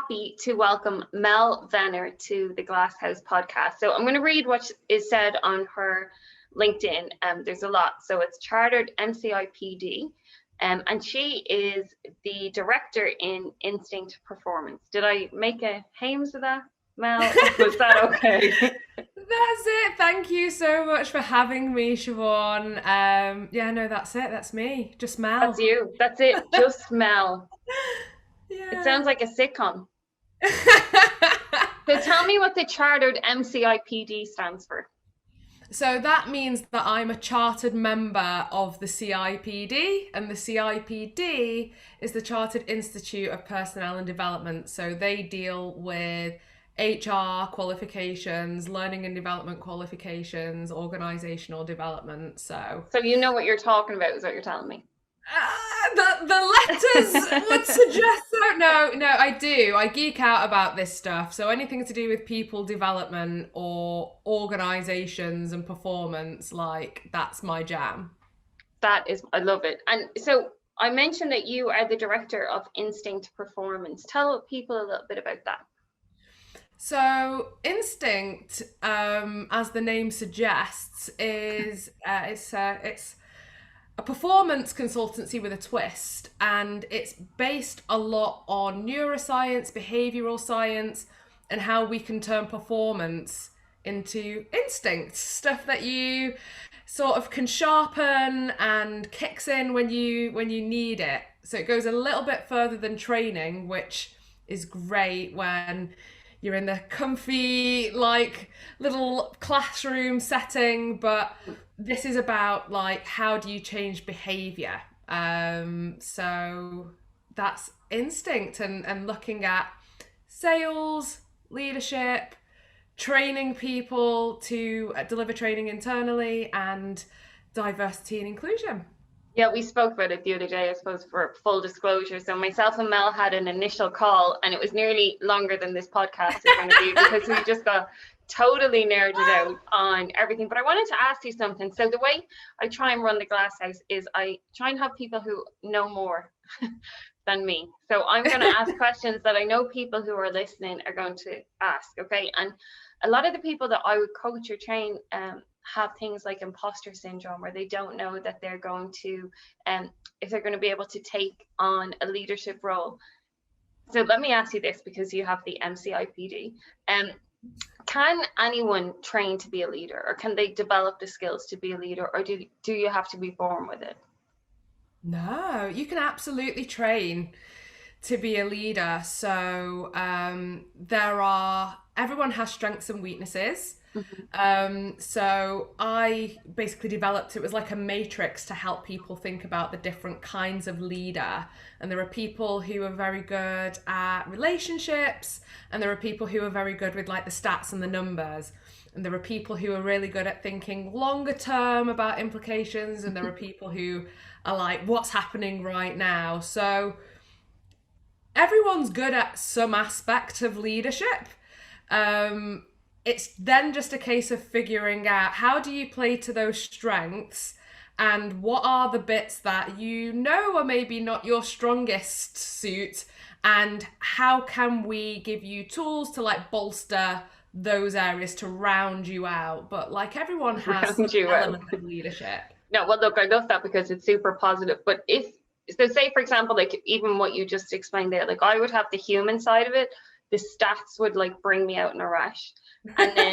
happy to welcome Mel Venner to the Glasshouse Podcast. So I'm going to read what is said on her LinkedIn. There's a lot. So it's chartered CIPD, and she is the director in Instinct Performance. Did I make a hames of that, Mel? Was that okay? That's it. Thank you so much for having me, Siobhan. That's it. That's me. Just Mel. That's you. That's it. Just Mel. Yeah. It sounds like a sitcom. So tell me what the chartered CIPD stands for. So that means that I'm a chartered member of the CIPD, and the CIPD is the Chartered Institute of Personnel and Development. So they deal with HR qualifications, learning and development qualifications, organizational development. So you know what you're talking about, is what you're telling me. The letters would suggest so. No, I do. I geek out about this stuff. So anything to do with people development or organizations and performance, like, that's my jam. I love it. And so I mentioned that you are the director of Instinct Performance. Tell people a little bit about that. So Instinct, as the name suggests, is it's a performance consultancy with a twist, and it's based a lot on neuroscience, behavioral science, and how we can turn performance into instinct, stuff that you sort of can sharpen and kicks in when you need it. So it goes a little bit further than training, which is great when you're in the comfy, like, little classroom setting, but this is about, like, how do you change behavior? So that's Instinct, and looking at sales, leadership, training people to deliver training internally, and diversity and inclusion. Yeah, we spoke about it the other day, I suppose, for full disclosure. So myself and Mel had an initial call, and it was nearly longer than this podcast is going to be because we just got totally nerded out on everything. But I wanted to ask you something. So the way I try and run the Glasshouse is I try and have people who know more than me. So I'm going to ask questions that I know people who are listening are going to ask, okay? And a lot of the people that I would coach or train have things like imposter syndrome, where they don't know that they're going to, if they're going to be able to take on a leadership role. So let me ask you this, because you have the CIPD. Can anyone train to be a leader, or can they develop the skills to be a leader, or do you have to be born with it? No, you can absolutely train to be a leader. So everyone has strengths and weaknesses. Mm-hmm. So I basically developed, it was like a matrix to help people think about the different kinds of leader. And there are people who are very good at relationships, and there are people who are very good with, like, the stats and the numbers. And there are people who are really good at thinking longer term about implications, and there are people who are like, what's happening right now? So everyone's good at some aspect of leadership. It's then just a case of figuring out, how do you play to those strengths, and what are the bits that you know are maybe not your strongest suit, and how can we give you tools to, like, bolster those areas to round you out. But, like, everyone has an element of leadership. No, well, look, I love that because it's super positive. But so say, for example, like, even what you just explained there, like, I would have the human side of it. The stats would, like, bring me out in a rash. And then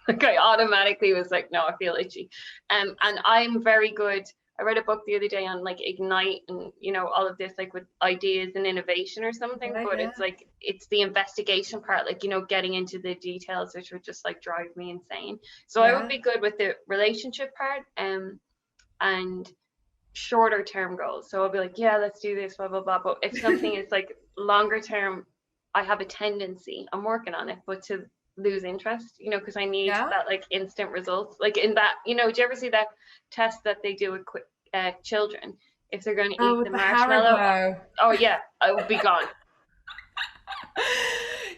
like, I automatically was like, no, I feel itchy. And I'm very good. I read a book the other day on, like, Ignite and, you know, all of this, like, with ideas and innovation or something. But it's like, it's the investigation part, like, you know, getting into the details, which would just, like, drive me insane. So I would be good with the relationship part and shorter term goals. So I'll be like, yeah, let's do this, blah, blah, blah. But if something is, like, longer term, I have a tendency, I'm working on it, but to lose interest, you know, because I need that, like, instant results. Like, in that, you know, do you ever see that test that they do with children, if they're going to eat the marshmallow? Oh yeah, I would be gone.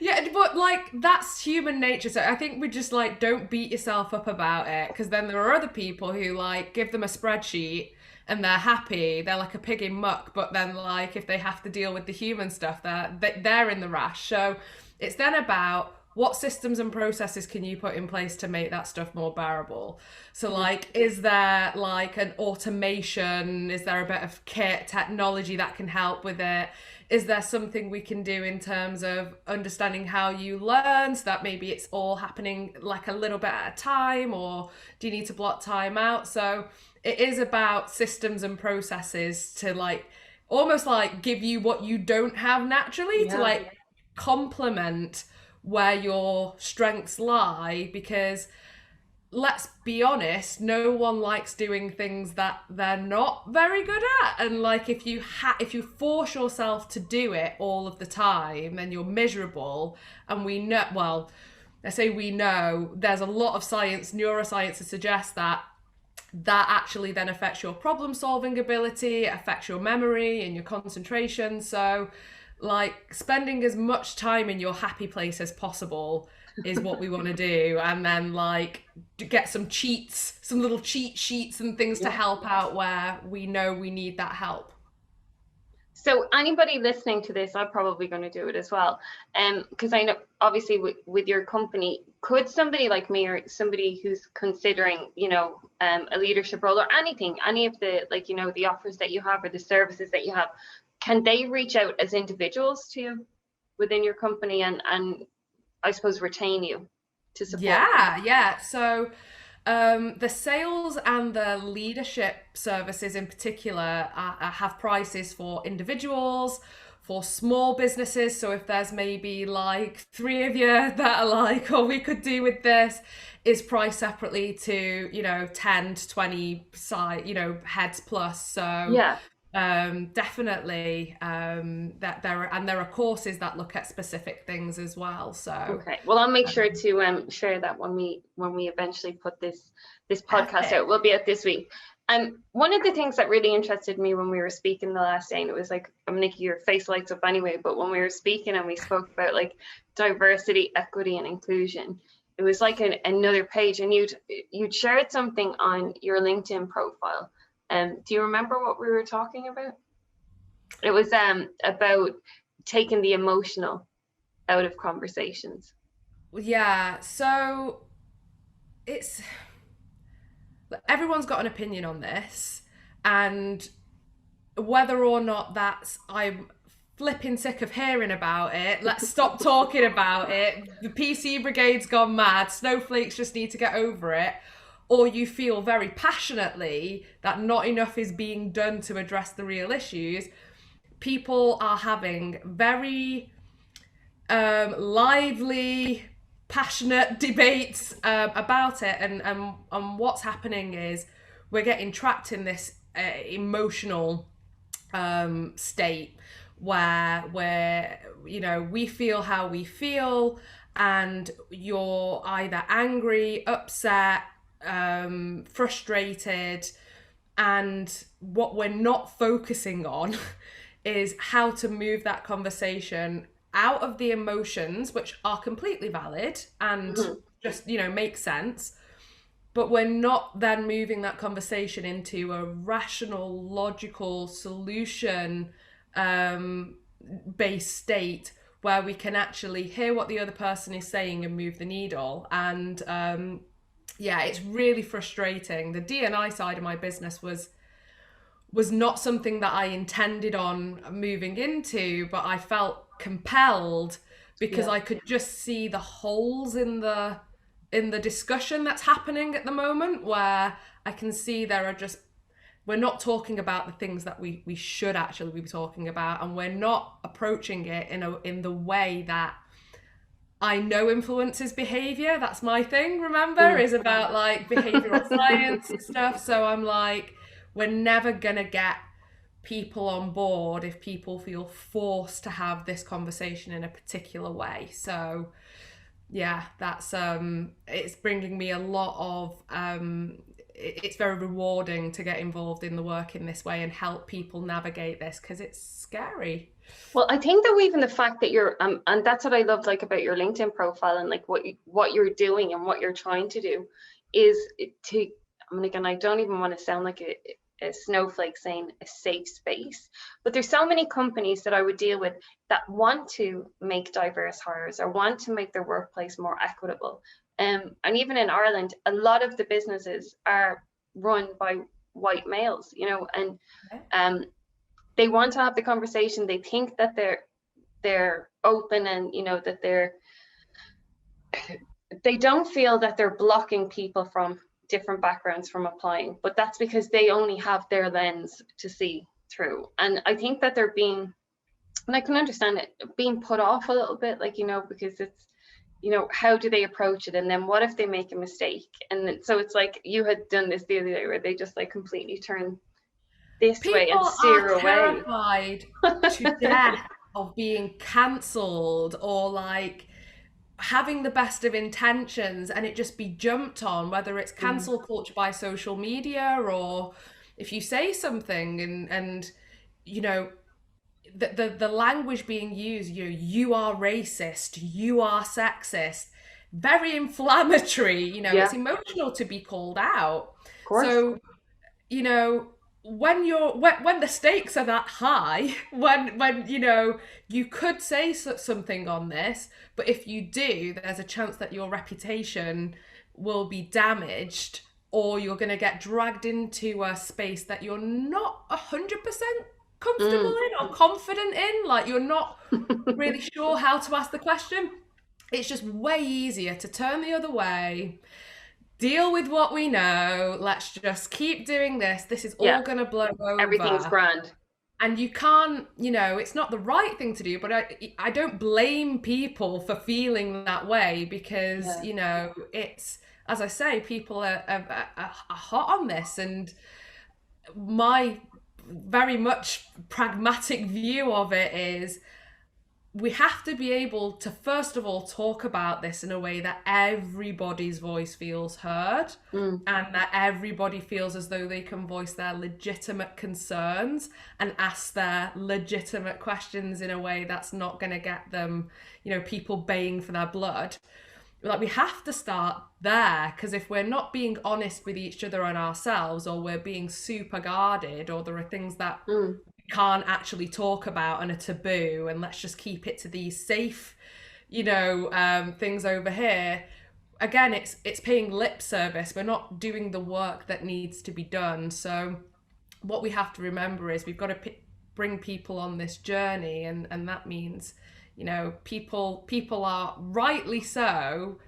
Yeah, but, like, that's human nature. So I think we just, like, don't beat yourself up about it, because then there are other people who, like, give them a spreadsheet and they're happy, they're like a pig in muck, but then like if they have to deal with the human stuff, they're in the rash. So it's then about what systems and processes can you put in place to make that stuff more bearable? So like, is there like an automation? Is there a bit of kit technology that can help with it? Is there something we can do in terms of understanding how you learn, so that maybe it's all happening like a little bit at a time, or do you need to block time out? So it is about systems and processes to like almost like give you what you don't have naturally, to like complement where your strengths lie, because let's be honest, no one likes doing things that they're not very good at. And like if you force yourself to do it all of the time, then you're miserable. And we know, well, I say we know, there's a lot of science, neuroscience, to suggest that actually then affects your problem solving ability, it affects your memory and your concentration. So like spending as much time in your happy place as possible is what we want to do, and then like get some cheats, some little cheat sheets and things to help out where we know we need that help. So anybody listening to this, I'm probably going to do it as well, because I know obviously with your company, could somebody like me or somebody who's considering, you know, a leadership role or anything, any of the, like, you know, the offers that you have or the services that you have, can they reach out as individuals to you within your company and I suppose retain you to support? Yeah. So the sales and the leadership services in particular have prices for individuals, for small businesses. So if there's maybe like 3 of you that are like, oh, we could do with this, is priced separately to, you know, 10 to 20 heads plus. So yeah. Definitely that there are courses that look at specific things as well. So okay, well, I'll make sure to share that when we eventually put this podcast out. We'll be out this week. One of the things that really interested me when we were speaking the last day, and it was like, I'm Nikki, your face lights up anyway, but when we were speaking and we spoke about like diversity, equity and inclusion, it was like another page, and you'd shared something on your LinkedIn profile. Do you remember what we were talking about? It was about taking the emotional out of conversations. Yeah, so it's, everyone's got an opinion on this, and whether or not that's, I'm flipping sick of hearing about it, let's stop talking about it, the PC brigade's gone mad, snowflakes just need to get over it, or you feel very passionately that not enough is being done to address the real issues, people are having very lively, passionate debates about it, and what's happening is we're getting trapped in this emotional state where we feel how we feel, and you're either angry, upset, frustrated, and what we're not focusing on is how to move that conversation out of the emotions, which are completely valid and just make sense, but we're not then moving that conversation into a rational, logical, solution based state where we can actually hear what the other person is saying and move the needle. And it's really frustrating. The D&I side of my business was not something that I intended on moving into, but I felt compelled because I could just see the holes in the discussion that's happening at the moment, where I can see we're not talking about the things that we should actually be talking about, and we're not approaching it in the way that I know influences behavior. That's my thing, remember, is about like behavioral science and stuff. So I'm like, we're never gonna get people on board if people feel forced to have this conversation in a particular way. So yeah, that's it's bringing me a lot of it's very rewarding to get involved in the work in this way and help people navigate this, because it's scary. Well, I think that even the fact that you're and that's what I loved like about your LinkedIn profile, and like what you're doing and what you're trying to do is to, I mean, again, I don't even want to sound like a snowflake saying a safe space. But there's so many companies that I would deal with that want to make diverse hires or want to make their workplace more equitable. And even in Ireland, a lot of the businesses are run by white males, you know, and they want to have the conversation. They think that they're open, and you know that they don't feel that they're blocking people from different backgrounds from applying, but that's because they only have their lens to see through. And I think that they're being, and I can understand it, being put off a little bit, like, you know, because it's, you know, how do they approach it? And then what if they make a mistake? And so it's like you had done this the other day where they just like completely turn this way and steer away. People are terrified to death of being cancelled, or like having the best of intentions and it just be jumped on, whether it's cancel culture by social media, or if you say something and you know, the language being used, you are racist, you are sexist, very inflammatory, you know. It's emotional to be called out. Of course. So, you know, when the stakes are that high, when you know, you could say something on this, but if you do, there's a chance that your reputation will be damaged, or you're going to get dragged into a space that you're not 100% comfortable in or confident in, like you're not really sure how to ask the question. It's just way easier to turn the other way, deal with what we know, let's just keep doing this is all gonna blow over, everything's grand. And you can't, you know, it's not the right thing to do, but I don't blame people for feeling that way, because you know, it's, as I say, people are hot on this. And my very much pragmatic view of it is, we have to be able to, first of all, talk about this in a way that everybody's voice feels heard, and that everybody feels as though they can voice their legitimate concerns and ask their legitimate questions in a way that's not going to get them, you know, people baying for their blood. Like, we have to start there, because if we're not being honest with each other and ourselves, or we're being super guarded, or there are things that we can't actually talk about and are taboo, and let's just keep it to these safe, you know, things over here, again, it's paying lip service. We're not doing the work that needs to be done. So what we have to remember is we've got to bring people on this journey, and that means, you know, people are rightly so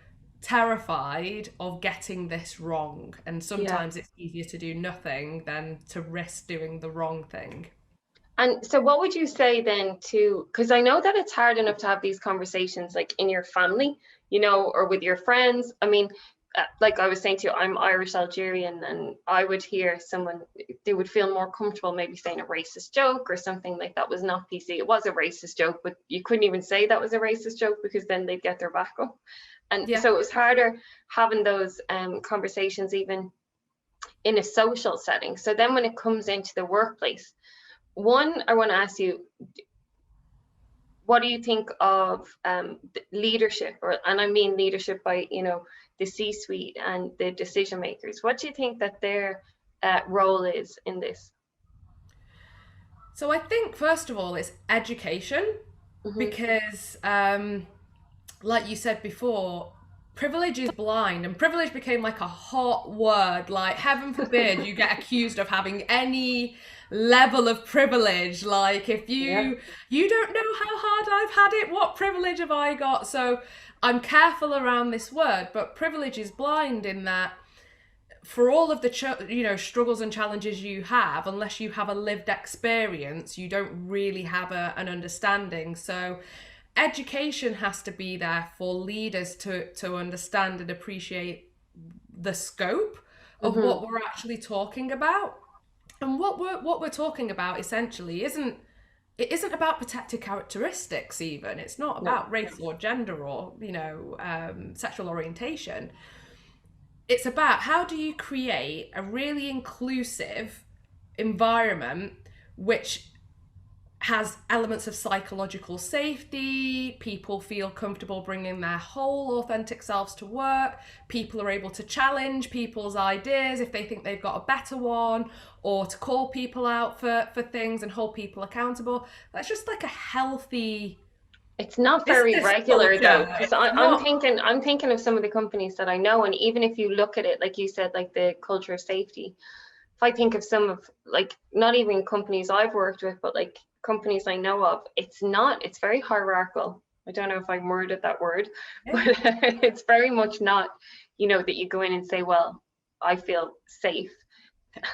terrified of getting this wrong, and sometimes it's easier to do nothing than to risk doing the wrong thing. And so what would you say then to, because I know that it's hard enough to have these conversations like in your family, you know, or with your friends. I mean, like I was saying to you, I'm Irish Algerian, and I would hear someone, they would feel more comfortable maybe saying a racist joke or something like that was not PC. It was a racist joke, but you couldn't even say that was a racist joke, because then they'd get their back up. And so it was harder having those conversations even in a social setting. So then when it comes into the workplace, one, I want to ask you, what do you think of leadership, and I mean leadership by, you know, the C-suite and the decision makers? What do you think that their role is in this? So I think, first of all, it's education, because like you said before, privilege is blind, and privilege became like a hot word. Like, heaven forbid you get accused of having any level of privilege. Like, if you don't know how hard I've had it, what privilege have I got? So I'm careful around this word, but privilege is blind in that for all of the you know, struggles and challenges you have, unless you have a lived experience, you don't really have an understanding. So education has to be there for leaders to understand and appreciate the scope of what we're actually talking about. And what we're talking about essentially isn't about protected characteristics even. It's not about race or gender or, you know, sexual orientation. It's about how do you create a really inclusive environment which has elements of psychological safety. People feel comfortable bringing their whole authentic selves to work. People are able to challenge people's ideas if they think they've got a better one, or to call people out for things and hold people accountable. That's just like a healthy. It's not very regular though, because I'm thinking of some of the companies that I know, and even if you look at it, like you said, like the culture of safety, if I think of some of, like, not even companies I've worked with, but like companies I know of, it's very hierarchical. I don't know if I worded that word, but it's very much not, that you go in and say, well, I feel safe,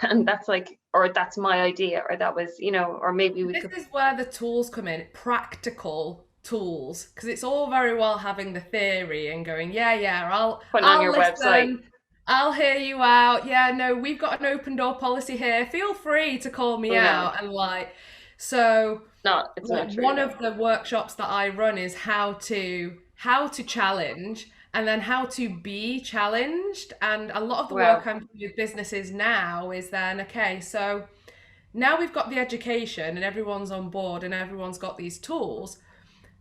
and that's like, or that's my idea, or that was, or maybe this is where the tools come in, practical tools, because it's all very well having the theory and going, I'll on your listen, website, I'll hear you out. Yeah, no, we've got an open door policy here. Feel free to call me out. And like, so it's not true. One of the workshops that I run is how to challenge, and then how to be challenged. And a lot of the work I'm doing with businesses now is then, okay, so now we've got the education and everyone's on board and everyone's got these tools.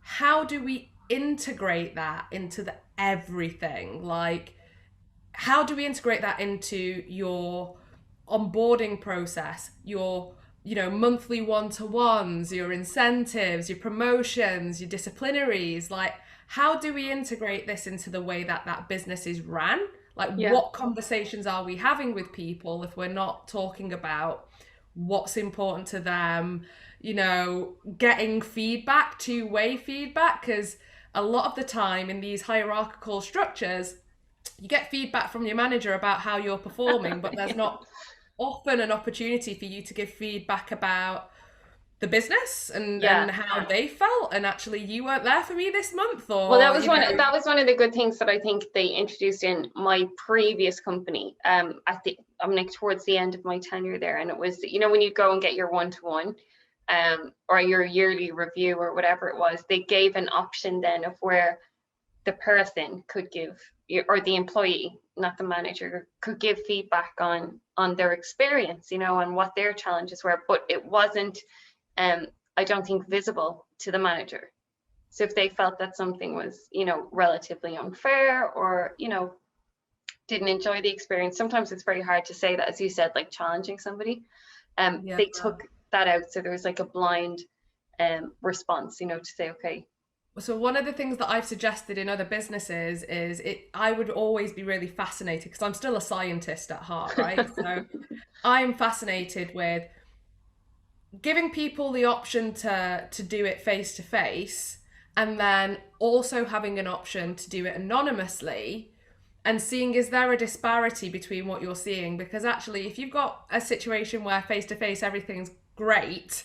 How do we integrate that into the everything? Like, how do we integrate that into your onboarding process, your monthly one-to-ones, your incentives, your promotions, your disciplinaries? Like, how do we integrate this into the way that business is ran? Like, what conversations are we having with people if we're not talking about what's important to them, getting feedback, two-way feedback? Because a lot of the time in these hierarchical structures, you get feedback from your manager about how you're performing, but there's not often an opportunity for you to give feedback about the business and how they felt. And actually, you weren't there for me this month, or well, that was one of the good things that I think they introduced in my previous company. I'm like towards the end of my tenure there, and it was, when you go and get your one-to-one, or your yearly review or whatever it was, they gave an option then of where the person could give, or the employee, not the manager, could give feedback on their experience, on what their challenges were, but it wasn't, I don't think, visible to the manager. So if they felt that something was, relatively unfair, or, didn't enjoy the experience, sometimes it's very hard to say that, as you said, like challenging somebody. They took that out, so there was like a blind response, to say, okay. So one of the things that I've suggested in other businesses is I would always be really fascinated, because I'm still a scientist at heart, right? So I'm fascinated with giving people the option to do it face to face, and then also having an option to do it anonymously, and seeing, is there a disparity between what you're seeing? Because actually, if you've got a situation where face to face everything's great,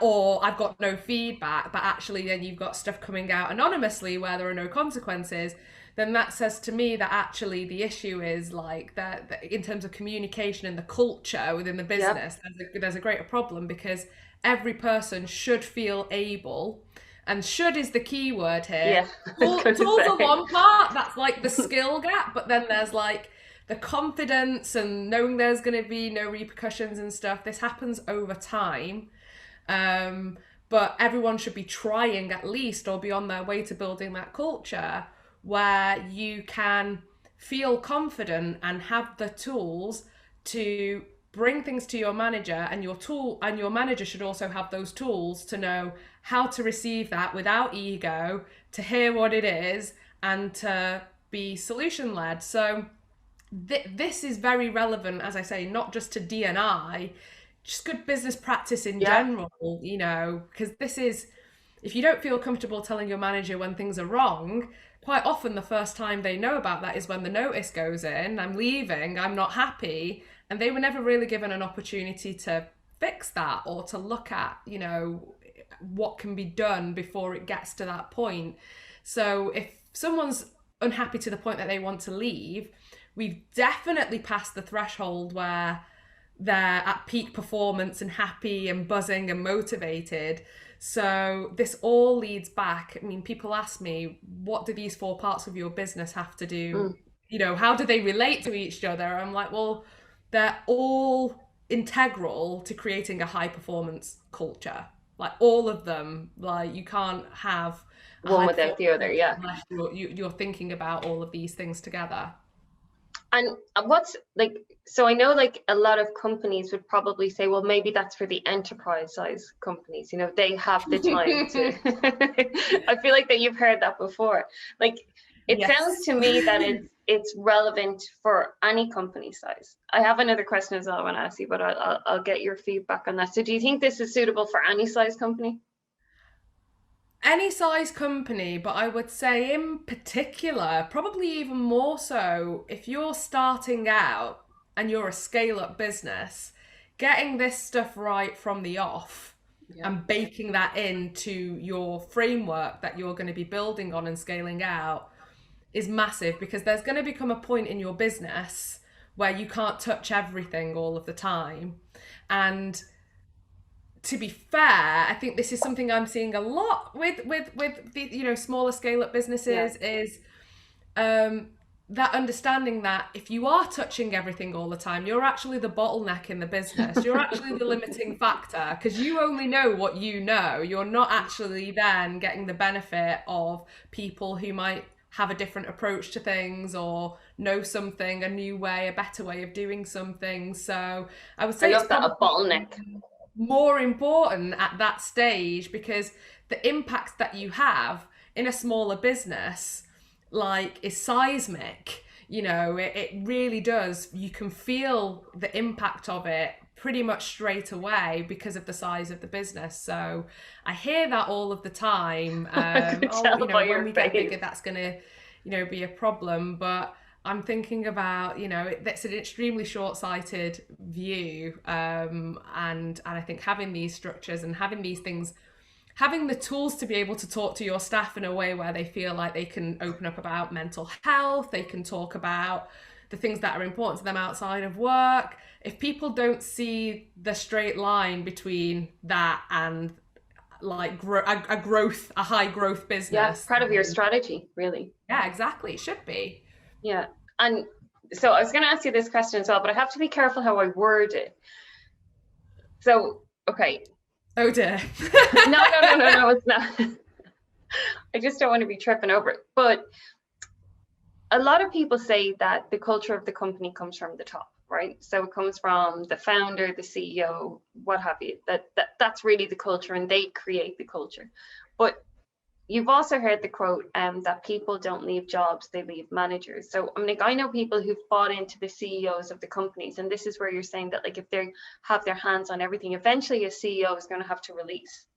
or I've got no feedback, but actually then you've got stuff coming out anonymously where there are no consequences, then that says to me that actually the issue is like that in terms of communication and the culture within the business, there's a greater problem, because every person should feel able, and should is the key word here. Tools are one part, that's like the skill gap, but then there's like the confidence and knowing there's going to be no repercussions and stuff. This happens over time. But everyone should be trying at least, or be on their way to building that culture where you can feel confident and have the tools to bring things to your manager, and your manager should also have those tools to know how to receive that without ego, to hear what it is, and to be solution led. So this is very relevant, as I say, not just to D&I, just good business practice in general, because this is, if you don't feel comfortable telling your manager when things are wrong, quite often the first time they know about that is when the notice goes in, I'm leaving, I'm not happy, and they were never really given an opportunity to fix that, or to look at, what can be done before it gets to that point. So if someone's unhappy to the point that they want to leave, we've definitely passed the threshold where they're at peak performance and happy and buzzing and motivated. So this all leads back. I mean, people ask me, what do these 4 parts of your business have to do? How do they relate to each other? I'm like, well, they're all integral to creating a high performance culture. like all of them. Like you can't have a One high without the other, yeah. unless you're thinking about all of these things together. And what's like, so I know like a lot of companies would probably say, well, maybe that's for the enterprise size companies, you know, they have the time to, I feel like that you've heard that before. Like, it Yes. sounds to me that it's relevant for any company size. I have another question as well I want to ask you, but I'll get your feedback on that. So do you think this is suitable for any size company? Any size company, but I would say in particular, probably even more so if you're starting out and you're a scale-up business, getting this stuff right from the off and baking that into your framework that you're going to be building on and scaling out is massive, because there's going to become a point in your business where you can't touch everything all of the time. And to be fair, I think this is something I'm seeing a lot with the smaller scale up businesses, is that understanding that if you are touching everything all the time, you're actually the bottleneck in the business. You're actually the limiting factor, because you only know what you know. You're not actually then getting the benefit of people who might have a different approach to things or know something, a new way, a better way of doing something. So I would say it's that a bottleneck. More important at that stage, because the impact that you have in a smaller business like is seismic. You know, it really does. You can feel the impact of it pretty much straight away because of the size of the business. So I hear that all of the time. When we get bigger, that's gonna, be a problem. But I'm thinking about, that's an extremely short-sighted view, and I think having these structures and having these things, having the tools to be able to talk to your staff in a way where they feel like they can open up about mental health, they can talk about the things that are important to them outside of work. If people don't see the straight line between that and like a high growth business, part of your strategy, really. Yeah, exactly. It should be. Yeah. And so I was going to ask you this question as well, but I have to be careful how I word it. So, okay. Oh dear. No, it's not. I just don't want to be tripping over it. But a lot of people say that the culture of the company comes from the top, right? So it comes from the founder, the CEO, what have you. That's really the culture, and they create the culture. But you've also heard the quote that people don't leave jobs, they leave managers. So I know people who've bought into the CEOs of the companies, and this is where you're saying that like if they have their hands on everything, eventually a CEO is going to have to release.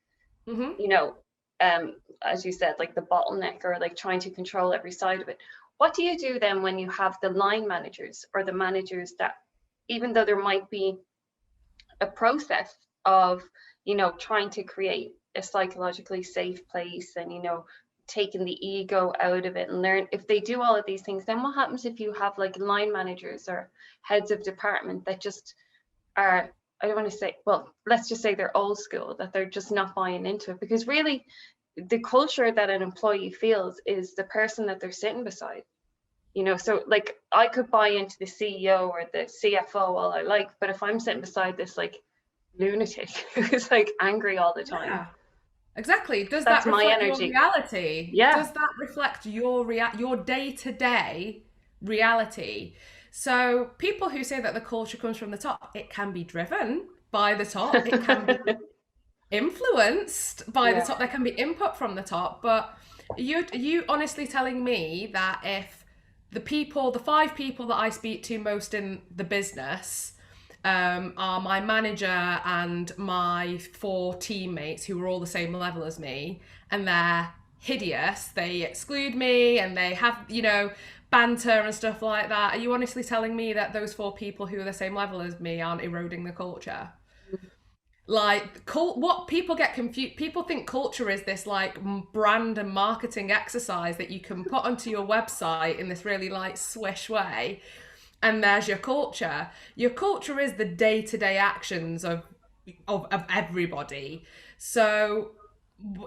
As you said, like the bottleneck or like trying to control every side of it. What do you do then when you have the line managers or the managers that, even though there might be a process of, trying to create a psychologically safe place and, taking the ego out of it and learn, if they do all of these things, then what happens if you have like line managers or heads of department that just are, I don't want to say, well, let's just say they're old school, that they're just not buying into it? Because really the culture that an employee feels is the person that they're sitting beside. So like I could buy into the CEO or the CFO all I like, but if I'm sitting beside this like lunatic who's like angry all the time. Yeah, exactly. Does That's that reflect my energy. Your reality? Yeah. Does that reflect your day-to-day reality? So people who say that the culture comes from the top, it can be driven by the top. It can be influenced by the top. There can be input from the top. But are you honestly telling me that if the 5 people that I speak to most in the business are my manager and my 4 teammates who are all the same level as me, and they're hideous, they exclude me and they have, banter and stuff like that, are you honestly telling me that those 4 people who are the same level as me aren't eroding the culture? Like, what people get confused, people think culture is this like brand and marketing exercise that you can put onto your website in this really like swish way, and there's your culture. Your culture is the day-to-day actions of everybody. So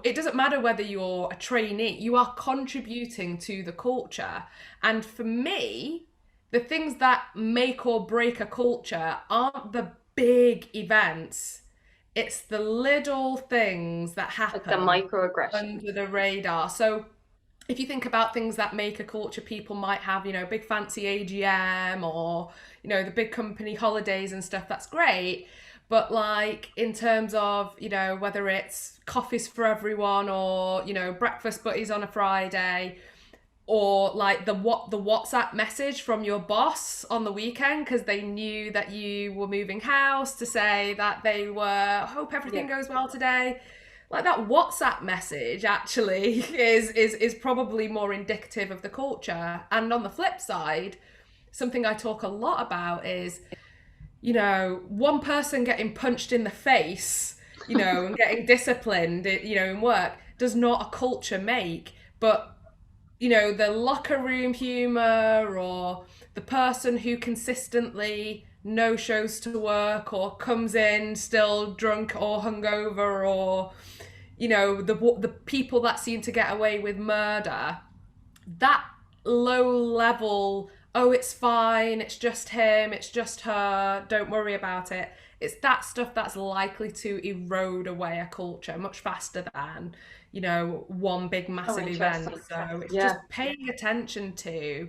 it doesn't matter whether you're a trainee, you are contributing to the culture. And for me, the things that make or break a culture aren't the big events. It's the little things that Like the happen microaggression. under the radar. So if you think about things that make a culture, people might have, big fancy AGM or, the big company holidays and stuff, that's great. But like in terms of, whether it's coffees for everyone or, breakfast buddies on a Friday, or like the WhatsApp message from your boss on the weekend because they knew that you were moving house to say that they hope everything goes well today. Like that WhatsApp message actually is probably more indicative of the culture. And on the flip side, something I talk a lot about is, one person getting punched in the face, and getting disciplined, in work does not a culture make. But, the locker room humor, or the person who consistently no shows to work or comes in still drunk or hungover, or, the people that seem to get away with murder, that low level, oh, it's fine, it's just him, it's just her, don't worry about it. It's that stuff that's likely to erode away a culture much faster than, one big massive event. So it's just paying attention to,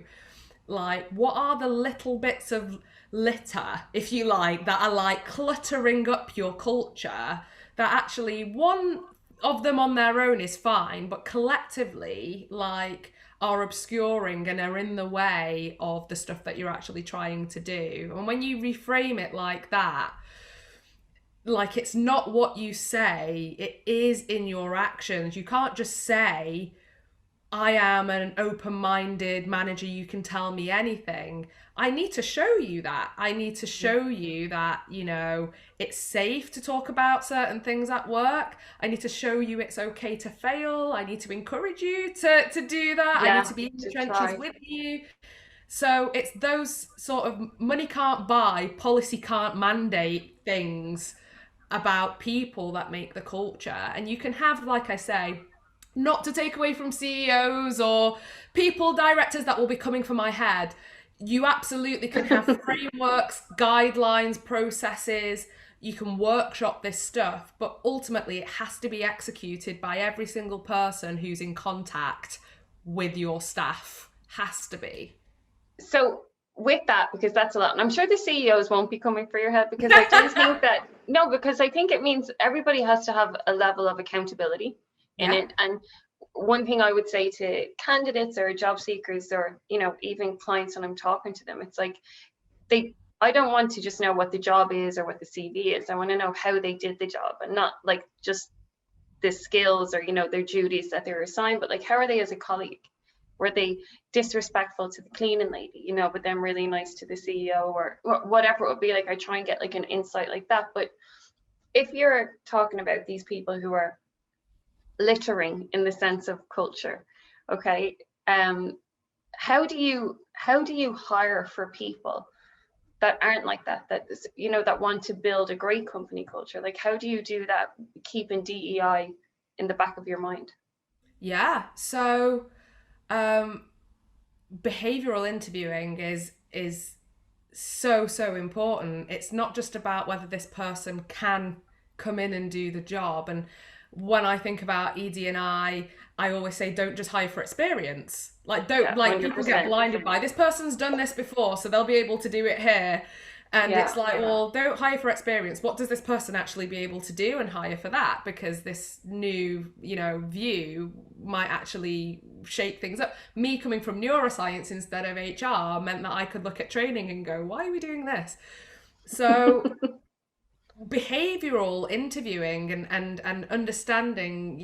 like, what are the little bits of litter, if you like, that are like cluttering up your culture, that actually one of them on their own is fine, but collectively, like, are obscuring and are in the way of the stuff that you're actually trying to do. And when you reframe it like that, like, it's not what you say, it is in your actions. You can't just say, I am an open-minded manager, you can tell me anything. I need to show you that. I need to show you that, it's safe to talk about certain things at work. I need to show you it's okay to fail. I need to encourage you to do that. I need to be in the trenches with you. So it's those sort of money can't buy, policy can't mandate things about people that make the culture. And you can have, like I say, not to take away from CEOs or people, directors that will be coming for my head, you absolutely can have frameworks, guidelines, processes. You can workshop this stuff, but ultimately it has to be executed by every single person who's in contact with your staff. Has to be. So with that, because that's a lot, and I'm sure the CEOs won't be coming for your head, because I do think that, no, because I think it means everybody has to have a level of accountability in it. And one thing I would say to candidates or job seekers, or even clients when I'm talking to them, it's like I don't want to just know what the job is or what the CV is. I want to know how they did the job, and not like just the skills or their duties that they're assigned, but like, how are they as a colleague? Were they disrespectful to the cleaning lady, but then really nice to the CEO, or whatever it would be? Like, I try and get like an insight like that. But if you're talking about these people who are littering in the sense of culture, okay, how do you hire for people that aren't like that that want to build a great company culture? Like, how do you do that, keeping DEI in the back of your mind? So behavioral interviewing is so important. It's not just about whether this person can come in and do the job. And when I think about ED&I always say, don't just hire for experience. Like, don't, like, 100%. People get blinded by, this person's done this before, so they'll be able to do it here. And it's like, well, don't hire for experience. What does this person actually be able to do, and hire for that? Because this new, view might actually shake things up. Me coming from neuroscience instead of HR meant that I could look at training and go, why are we doing this? So behavioral interviewing and understanding,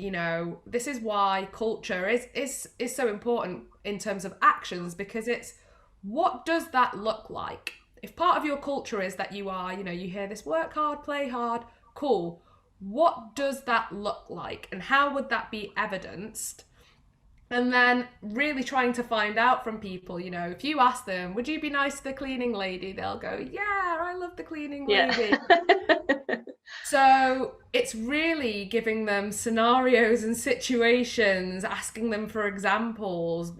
this is why culture is so important in terms of actions, because it's, what does that look like? If part of your culture is that you are, you hear this, work hard, play hard, cool. What does that look like? And how would that be evidenced? And then really trying to find out from people, if you ask them, would you be nice to the cleaning lady? They'll go, yeah, I love the cleaning lady. So it's really giving them scenarios and situations, asking them for examples,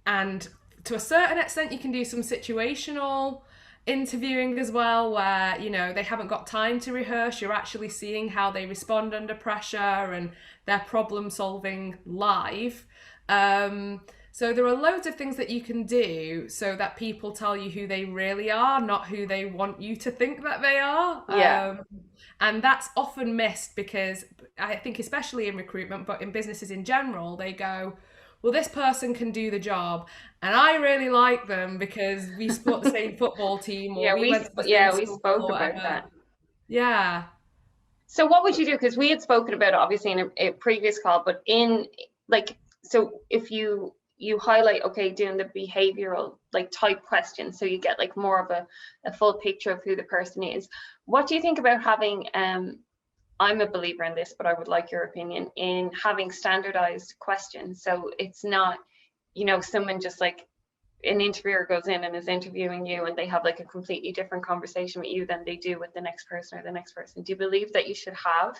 and to a certain extent, you can do some situational interviewing as well, where, you know, they haven't got time to rehearse. You're actually seeing how they respond under pressure and their problem solving live. So there are loads of things that you can do so that people tell you who they really are, not who they want you to think that they are. Yeah. And that's often missed, because I think especially in recruitment, but in businesses in general, they go, well, this person can do the job and I really like them because we support the same football team, or we spoke about that. Yeah. So what would you do? Because we had spoken about it obviously in a previous call, but in like, so if you highlight, okay, doing the behavioral like type questions, so you get like more of a full picture of who the person is. What do you think about having, I'm a believer in this, but I would like your opinion, in having standardized questions. So it's not, you know, someone just like an interviewer goes in and is interviewing you and they have like a completely different conversation with you than they do with the next person or the next person. Do you believe that you should have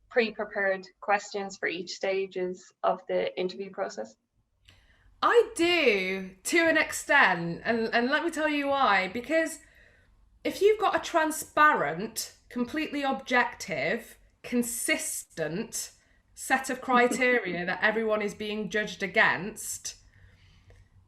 pre-prepared questions for each stages of the interview process? I do, to an extent, and let me tell you why. Because if you've got a transparent, completely objective, consistent set of criteria that everyone is being judged against,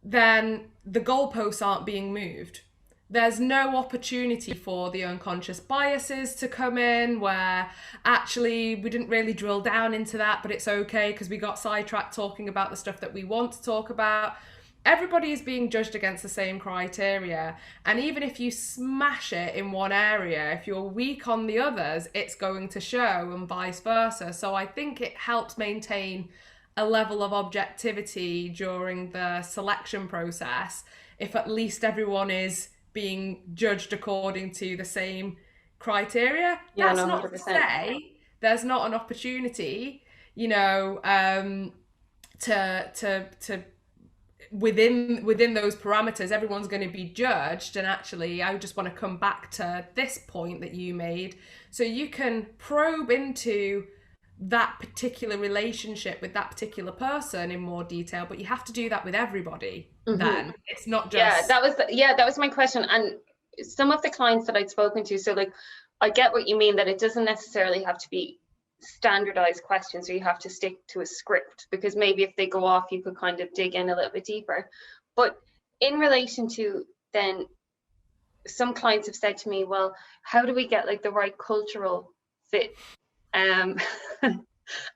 then the goalposts aren't being moved. There's no opportunity for the unconscious biases to come in, where actually we didn't really drill down into that, but it's okay because we got sidetracked talking about the stuff that we want to talk about. Everybody is being judged against the same criteria. And even if you smash it in one area, if you're weak on the others, it's going to show, and vice versa. So I think it helps maintain a level of objectivity during the selection process if at least everyone is being judged according to the same criteria. Yeah, that's no, not to say there's not an opportunity, you know, to within those parameters, everyone's going to be judged. And actually, I just want to come back to this point that you made, so you can probe into that particular relationship with that particular person in more detail, but you have to do that with everybody. Then it's not just that was my question. And some of the clients that I'd spoken to, so like I get what you mean, that it doesn't necessarily have to be standardized questions, so you have to stick to a script, because maybe if they go off you could kind of dig in a little bit deeper. But in relation to, then some clients have said to me, well, how do we get like the right cultural fit? And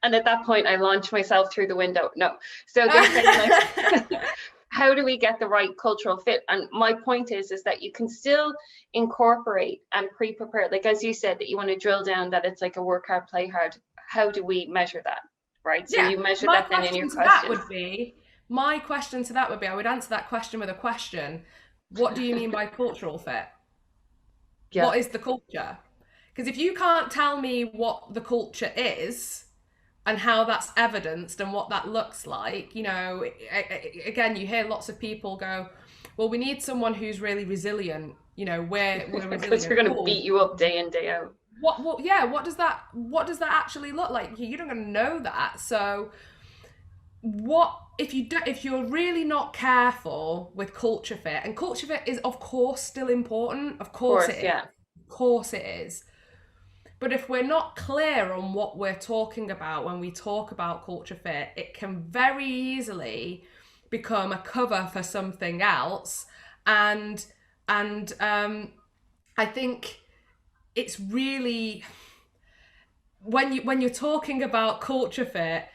at that point I launched myself through the window. No, so they're saying like how do we get the right cultural fit? And my point is that you can still incorporate and pre-prepare, like as you said, that you want to drill down that it's like a work hard, play hard. How do we measure that, right? So you measure that then in your question. My question to that would be, I would answer that question with a question. What do you mean by cultural fit? Yeah. What is the culture? Because if you can't tell me what the culture is and how that's evidenced and what that looks like, you know, again, you hear lots of people go, well, we need someone who's really resilient. You know, we're resilient. Because we're going to beat you up day in, day out. What does that actually look like? You're not going to know that. So if you're really not careful with culture fit, and culture fit is of course still important, of course it is. Yeah. Of course it is. But if we're not clear on what we're talking about when we talk about culture fit, it can very easily become a cover for something else. And I think it's really, when you're talking about culture fit,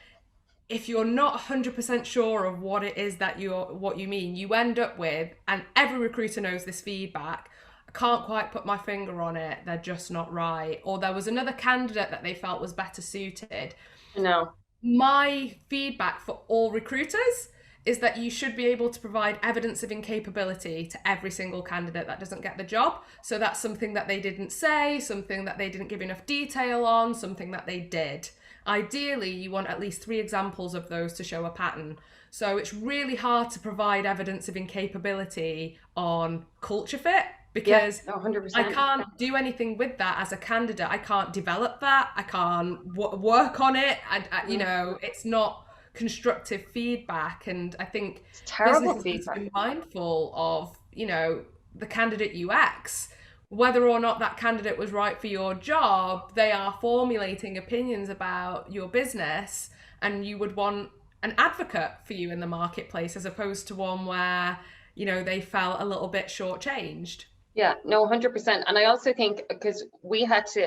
if you're not 100% sure of what it is that what you mean, you end up with, and every recruiter knows this feedback, I can't quite put my finger on it, they're just not right, or there was another candidate that they felt was better suited. No. My feedback for all recruiters is that you should be able to provide evidence of incapability to every single candidate that doesn't get the job. So that's something that they didn't say, something that they didn't give enough detail on, something that they did. Ideally, you want at least 3 examples of those to show a pattern. So it's really hard to provide evidence of incapability on culture fit, because 100%. I can't do anything with that as a candidate. I can't develop that. I can't work on it. You know, it's not constructive feedback. And I think it's terrible businesses feedback. need to be mindful of, you know, the candidate UX, whether or not that candidate was right for your job, they are formulating opinions about your business, and you would want an advocate for you in the marketplace as opposed to one where, you know, they felt a little bit shortchanged. Yeah, no, 100%. And I also think because we had to,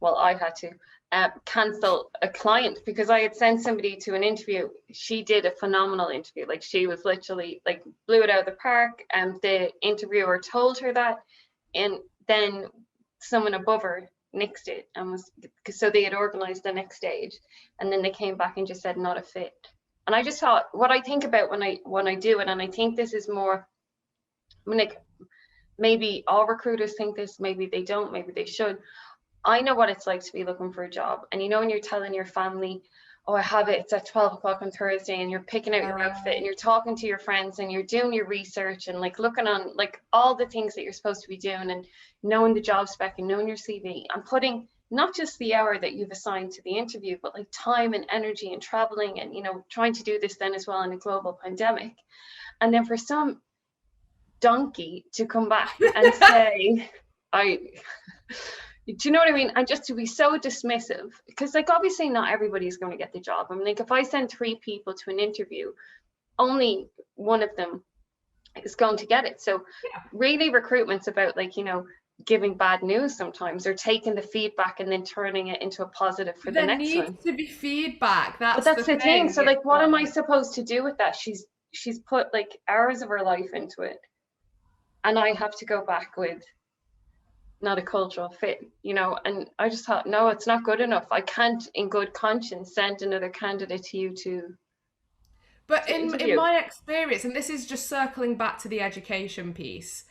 I had to cancel a client because I had sent somebody to an interview. She did a phenomenal interview. Like, she was literally like blew it out of the park. And the interviewer told her that, and then someone above her nixed it, and was, so they had organized the next stage, and then they came back and just said not a fit. And I just thought, what I think about when I do it, and I think this is more, I mean, like, maybe all recruiters think this, maybe they don't, maybe they should. I know what it's like to be looking for a job. And you know, when you're telling your family, oh, I have it, it's at 12 o'clock on Thursday, and you're picking out your outfit, and you're talking to your friends, and you're doing your research, and like looking on like all the things that you're supposed to be doing, and knowing the job spec and knowing your CV, and putting not just the hour that you've assigned to the interview, but like time and energy and traveling, and, you know, trying to do this then as well in a global pandemic. And then for some donkey to come back and say, do you know what I mean? And just to be so dismissive, because like obviously not everybody's going to get the job. I mean, like if I send 3 people to an interview, only one of them is going to get it. So really recruitment's about, like, you know, giving bad news sometimes, or taking the feedback and then turning it into a positive for the next one. There needs to be feedback. That's the thing. So like, what am I supposed to do with that? She's put like hours of her life into it, and I have to go back with not a cultural fit, you know. And I just thought, no, it's not good enough. I can't in good conscience send another candidate to you to in my experience, and this is just circling back to the education piece,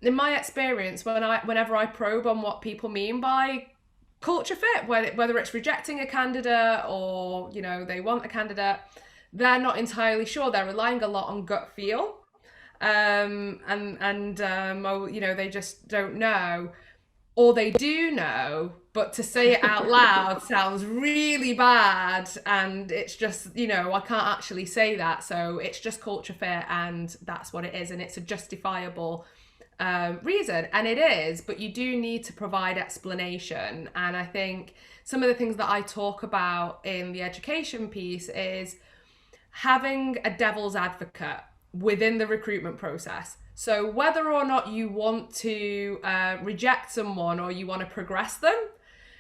in my experience, whenever I probe on what people mean by culture fit, whether it's rejecting a candidate or, you know, they want a candidate, they're not entirely sure. They're relying a lot on gut feel, you know, they just don't know. Or they do know, but to say it out loud sounds really bad, and it's just, you know, I can't actually say that, so it's just culture fit, and that's what it is, and it's a justifiable reason, and it is, but you do need to provide explanation. And I think some of the things that I talk about in the education piece is having a devil's advocate within the recruitment process. So whether or not you want to reject someone or you want to progress them,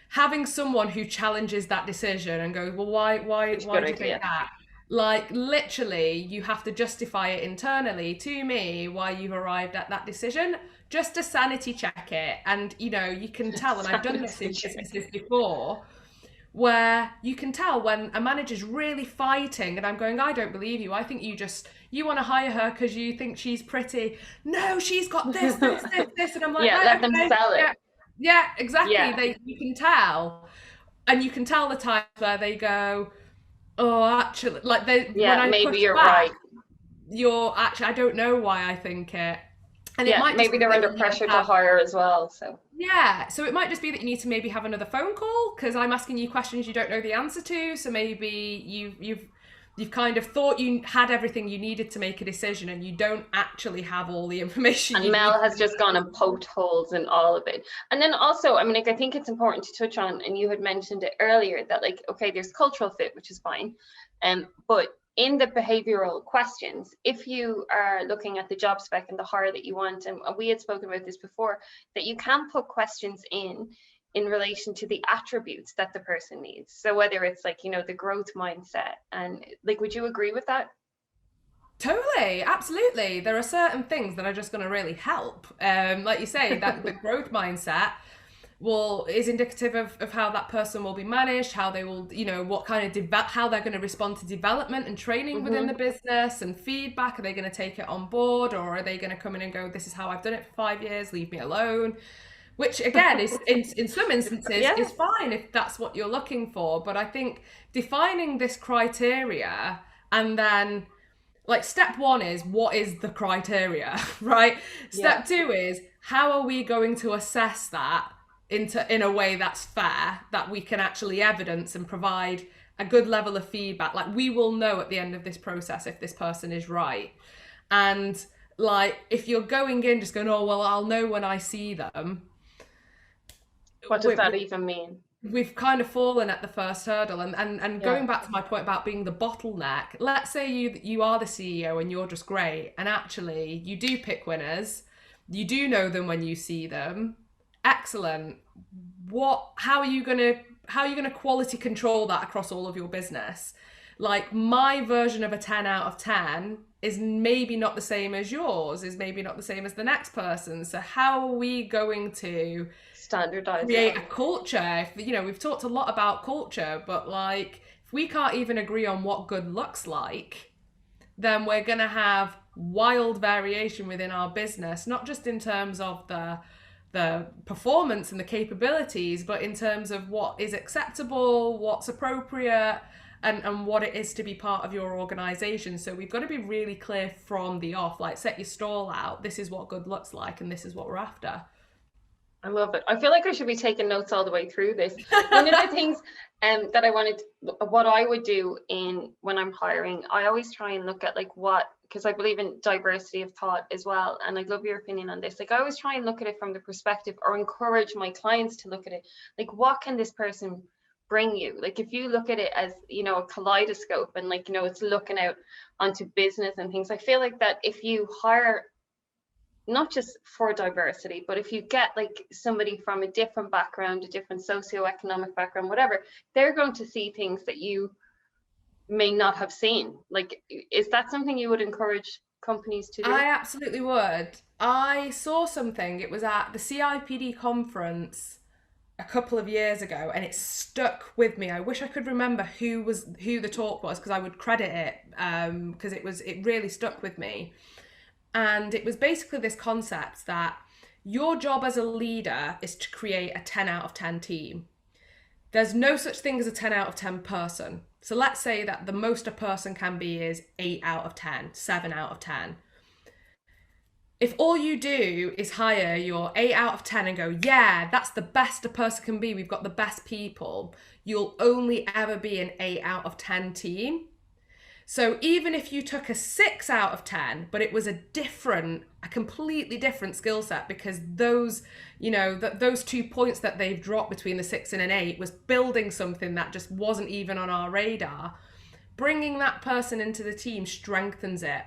having someone who challenges that decision and goes, well, why do you think that? Like, literally, you have to justify it internally to me why you've arrived at that decision, just to sanity check it. And, you know, you can tell, and I've done this in businesses before, where you can tell when a manager's really fighting and I'm going, I don't believe you. I think you want to hire her because you think she's pretty. No, she's got this. And I'm like, let them sell it. Yeah, exactly. Yeah. You can tell. And you can tell the times where they go, oh, actually, like maybe you're right. You're actually, I don't know why I think it. And it might maybe they're under pressure to hire as well. So it might just be that you need to maybe have another phone call because I'm asking you questions you don't know the answer to. So maybe you've kind of thought you had everything you needed to make a decision, and you don't actually have all the information. And Mel has just gone and poked holes in all of it. And then also, I mean, like, I think it's important to touch on, and you had mentioned it earlier, that like, okay, there's cultural fit, which is fine, but in the behavioral questions, if you are looking at the job spec and the hire that you want, and we had spoken about this before, that you can put questions in relation to the attributes that the person needs. So whether it's like, you know, the growth mindset, and like, would you agree with that? Totally, absolutely. There are certain things that are just going to really help. Like you say, that the growth mindset is indicative of how that person will be managed, how they will, you know, what kind of how they're going to respond to development and training within the business and feedback. Are they going to take it on board, or are they going to come in and go, this is how I've done it for 5 years, leave me alone? Which again is in some instances is fine if that's what you're looking for. But I think defining this criteria, and then like step 1 is, what is the criteria, right? Step 2 is, how are we going to assess that in a way that's fair, that we can actually evidence and provide a good level of feedback. Like, we will know at the end of this process if this person is right. And like, if you're going in just going, oh, well, I'll know when I see them. What does that even mean? We've kind of fallen at the first hurdle. And going back to my point about being the bottleneck, let's say you are the CEO and you're just great, and actually you do pick winners, you do know them when you see them. Excellent. How are you gonna quality control that across all of your business? Like, my version of a 10 out of 10 is maybe not the same as yours, is maybe not the same as the next person. So how are we going to standardize, create a culture? You know, we've talked a lot about culture, but like, if we can't even agree on what good looks like, then we're going to have wild variation within our business, not just in terms of the performance and the capabilities, but in terms of what is acceptable, what's appropriate, and what it is to be part of your organization. So we've got to be really clear from the off, like, set your stall out. This is what good looks like, and this is what we're after. I love it. I feel like I should be taking notes all the way through this. One of the things that I wanted, what I would do when I'm hiring, I always try and look at like because I believe in diversity of thought as well. And I'd love your opinion on this. Like, I always try and look at it from the perspective, or encourage my clients to look at it. Like, what can this person bring you? Like, if you look at it as, you know, a kaleidoscope, and like, you know, it's looking out onto business and things. I feel like that if you hire, not just for diversity, but if you get like somebody from a different background, a different socioeconomic background, whatever, they're going to see things that you may not have seen. Like, is that something you would encourage companies to do? I absolutely would. I saw something, it was at the CIPD conference a couple of years ago, and it stuck with me. I wish I could remember who the talk was, because I would credit it, because it really stuck with me. And it was basically this concept that your job as a leader is to create a 10 out of 10 team. There's no such thing as a 10 out of 10 person. So let's say that the most a person can be is 8 out of 10, 7 out of 10. If all you do is hire your 8 out of 10 and go, yeah, that's the best a person can be, we've got the best people, you'll only ever be an 8 out of 10 team. So even if you took a 6 out of 10, but it was a completely different skill set, because those, you know, those 2 points that they've dropped between the 6 and an 8 was building something that just wasn't even on our radar. Bringing that person into the team strengthens it,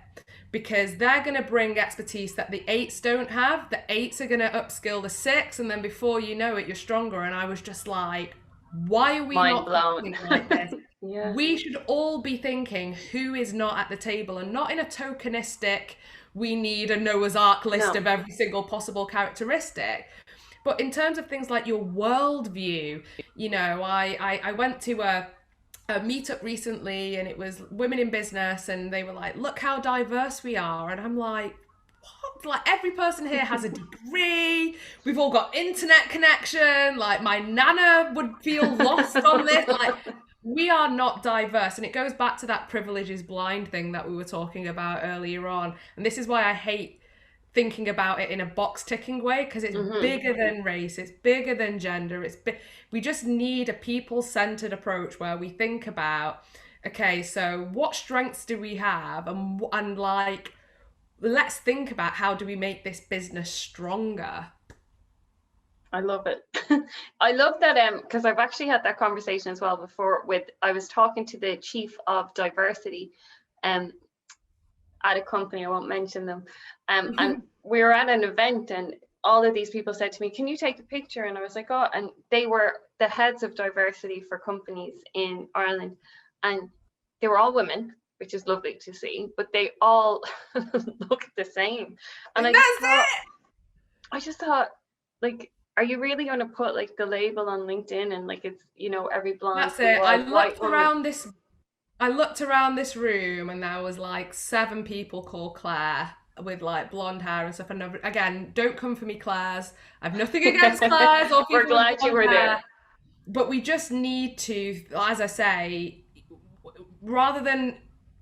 because they're going to bring expertise that the 8s don't have. The 8s are going to upskill the 6, and then before you know it, you're stronger. And I was just like, why are we not thinking like this? Yeah. We should all be thinking who is not at the table, and not in a tokenistic, we need a Noah's Ark list of every single possible characteristic. But in terms of things like your worldview, you know, I went to a meetup recently, and it was women in business, and they were like, look how diverse we are. And I'm like, what? Like, every person here has a degree, we've all got internet connection, like my nana would feel lost on this. Like, we are not diverse. And it goes back to that privilege is blind thing that we were talking about earlier on. And this is why I hate thinking about it in a box ticking way, because it's bigger than race, it's bigger than gender, we just need a people-centered approach where we think about, okay, so what strengths do we have, and like, let's think about how do we make this business stronger. I love it. I love that, because I've actually had that conversation as well before. I was talking to the chief of diversity at a company, I won't mention them, and we were at an event, and all of these people said to me, can you take a picture? And I was like, oh, and they were the heads of diversity for companies in Ireland, and they were all women, which is lovely to see, but they all look the same. And I just thought, like, are you really going to put like the label on LinkedIn and like it's, you know, every blonde? That's it. I looked around this room, and there was like 7 people called Claire with like blonde hair and stuff. And again, don't come for me, Claire's. I've nothing against Claire's or people. We're glad you were there. But we just need to, as I say, rather than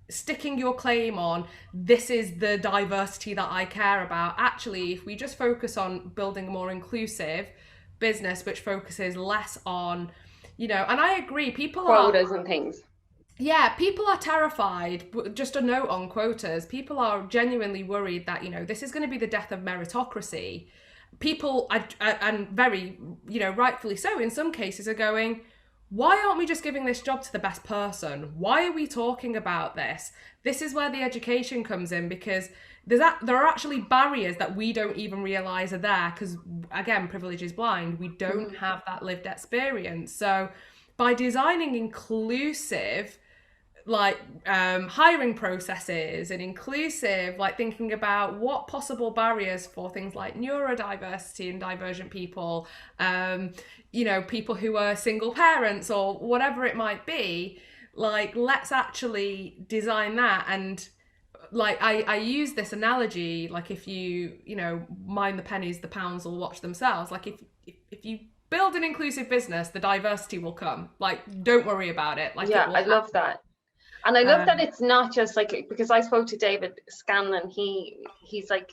sticking your claim on, this is the diversity that I care about, actually, if we just focus on building a more inclusive business, which focuses less on, you know, and I agree, people quotas and things. Yeah, people are terrified. Just a note on quotas. People are genuinely worried that, this is going to be the death of meritocracy. People, and very, rightfully so in some cases, are going, why aren't we just giving this job to the best person? Why are we talking about this? This is where the education comes in, because there are actually barriers that we don't even realize are there, because, again, privilege is blind. We don't have that lived experience. So by designing inclusive hiring processes and inclusive, thinking about what possible barriers for things like neurodiversity and divergent people, people who are single parents or whatever it might be, let's actually design that. And I use this analogy, if you mind the pennies, the pounds will watch themselves. If you build an inclusive business, the diversity will come. Don't worry about it. I love that. And I love that it's not just because I spoke to David Scanlon, he's like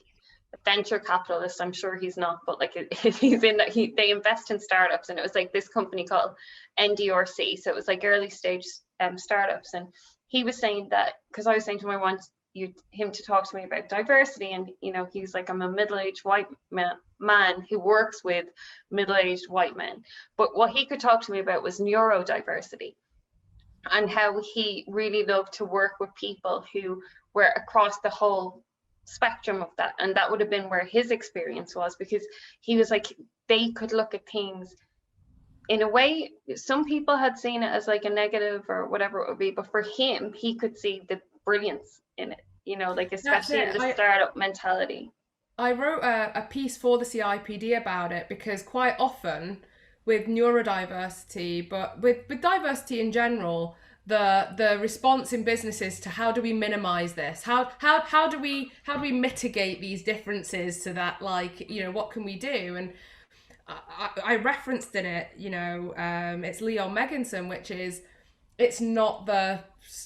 a venture capitalist. I'm sure he's not, but he's in that they invest in startups, and it was this company called NDRC. So it was early stage startups. And he was saying that, because I was saying to him, I want him to talk to me about diversity. And, he's like, I'm a middle-aged white man who works with middle-aged white men. But what he could talk to me about was neurodiversity, and how he really loved to work with people who were across the whole spectrum of that. And that would have been where his experience was, because he was they could look at things in a way some people had seen it as a negative or whatever it would be, but for him, he could see the brilliance in it, especially in the startup mentality. I wrote a piece for the CIPD about it, because quite often with neurodiversity, but with diversity in general, the response in businesses to how do we minimize this? How do we mitigate these differences so that what can we do? And I referenced in it, it's Leon Megginson, which is, it's not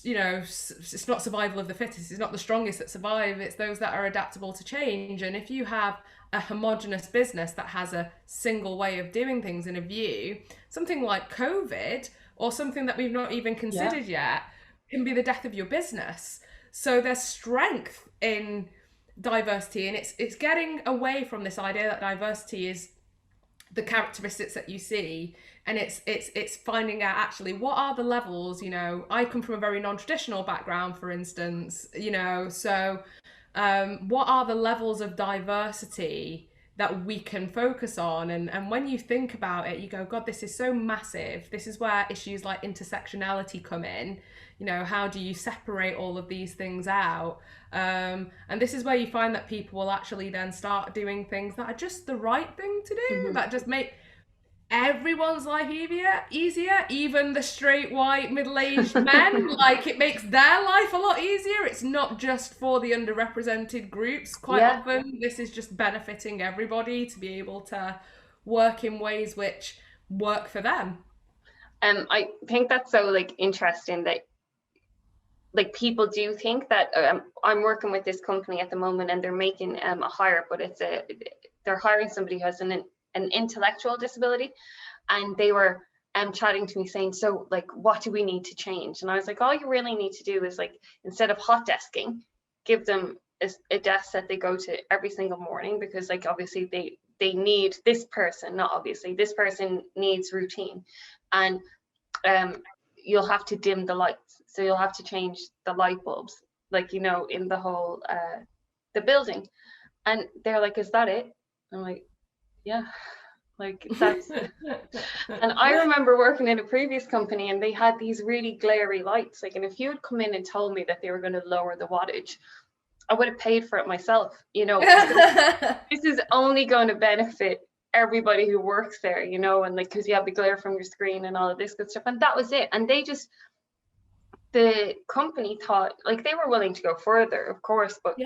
it's not survival of the fittest. It's not the strongest that survive. It's those that are adaptable to change. And if you have a homogenous business that has a single way of doing things in a view, something like COVID or something that we've not even considered yet can be the death of your business. So there's strength in diversity, and it's getting away from this idea that diversity is the characteristics that you see, and it's finding out actually what are the levels. I come from a very non-traditional background, for instance, so what are the levels of diversity that we can focus on? And when you think about it, you go, God, this is so massive. This is where issues like intersectionality come in. How do you separate all of these things out? And this is where you find that people will actually then start doing things that are just the right thing to do, that just make everyone's life easier, even the straight white middle-aged men. It makes their life a lot easier. It's not just for the underrepresented groups. Quite often this is just benefiting everybody to be able to work in ways which work for them. I think that's so interesting that people do think that I'm working with this company at the moment, and they're making a hire, but they're hiring somebody who has an intellectual disability. And they were chatting to me saying, so what do we need to change? And I was like, all you really need to do is instead of hot desking, give them a desk that they go to every single morning, because obviously they need this person, not obviously, this person needs routine. And you'll have to dim the lights, so you'll have to change the light bulbs in the whole the building. And they're like, is that it? I'm like, yeah, that's and I remember working in a previous company, and they had these really glary lights, and if you had come in and told me that they were going to lower the wattage, I would have paid for it myself. This is only going to benefit everybody who works there, and because you have the glare from your screen and all of this good stuff. And that was it. And the company thought they were willing to go further, of course, but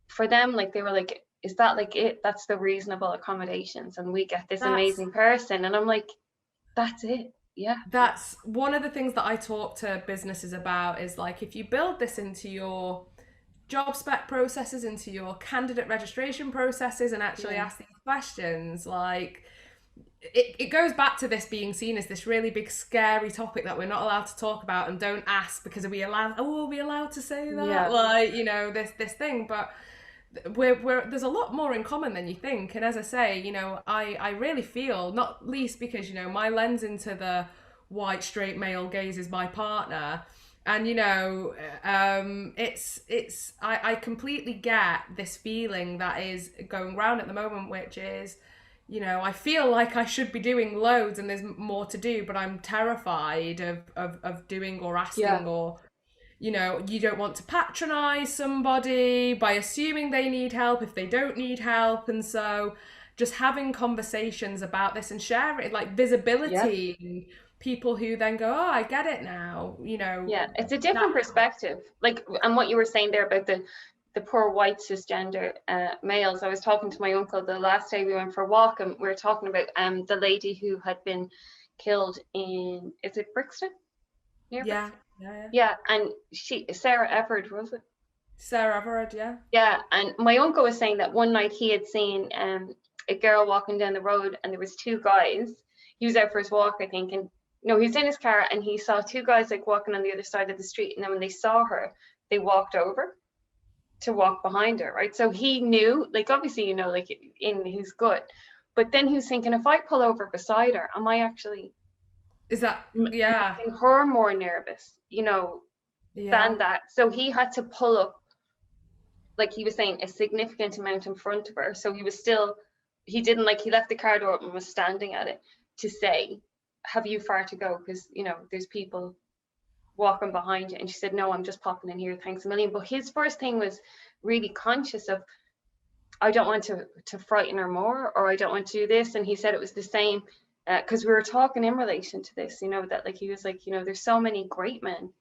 for them, they were like, is that it? That's the reasonable accommodations, and we get this amazing person. And I'm like, that's it. Yeah. That's one of the things that I talk to businesses about, is if you build this into your job spec processes, into your candidate registration processes, and actually ask these questions, it goes back to this being seen as this really big scary topic that we're not allowed to talk about and don't ask because are we allowed to say that? Yeah. Like, you know, this thing. But we're there's a lot more in common than you think. And as I say, you know, I really feel, not least because, you know, my lens into the white straight male gaze is my partner. And you know, I completely get this feeling that is going around at the moment, which is, you know, I feel like I should be doing loads and there's more to do, but I'm terrified of doing or asking, Yeah. or, you know, you don't want to patronize somebody by assuming they need help if they don't need help. And so just having conversations about this and sharing, like visibility, Yeah. people who then go, oh, I get it now, you know. Yeah, it's a different perspective. Like, and what you were saying there about the poor white cisgender males. I was talking to my uncle the last day we went for a walk, and we were talking about the lady who had been killed in, is it Brixton? Near Yeah, Brixton? Yeah, and Sarah Everard, was it? Sarah Everard, yeah. Yeah, and my uncle was saying that one night he had seen a girl walking down the road, and there was two guys. He was out for his walk, I think, and no, he was in his car and he saw two guys like walking on the other side of the street. And then when they saw her, they walked over to walk behind her, right? So he knew, like, obviously, you know, like in his gut. But then he was thinking, if I pull over beside her, am I actually making her more nervous, you know, than that? So he had to pull up, like he was saying, a significant amount in front of her. So he left the car door open and was standing at it to say, have you far to go? Because, you know, there's people walking behind you. And she said, no, I'm just popping in here, thanks a million. But his first thing was really conscious of, I don't want to frighten her more, or I don't want to do this. And he said it was the same, because we were talking in relation to this, you know, that like he was like, you know, there's so many great men,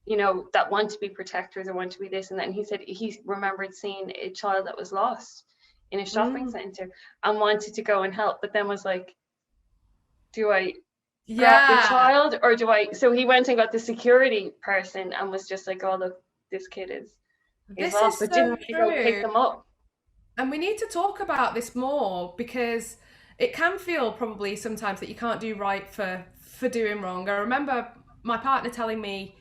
you know, that want to be protectors or want to be this and that. And he said he remembered seeing a child that was lost in a shopping centre and wanted to go and help, but then was like, do I grab the child or do I? So he went and got the security person and was just like, oh, look, this kid is lost, but didn't really go pick them up. And we need to talk about this more, because it can feel probably sometimes that you can't do right for doing wrong. I remember my partner telling me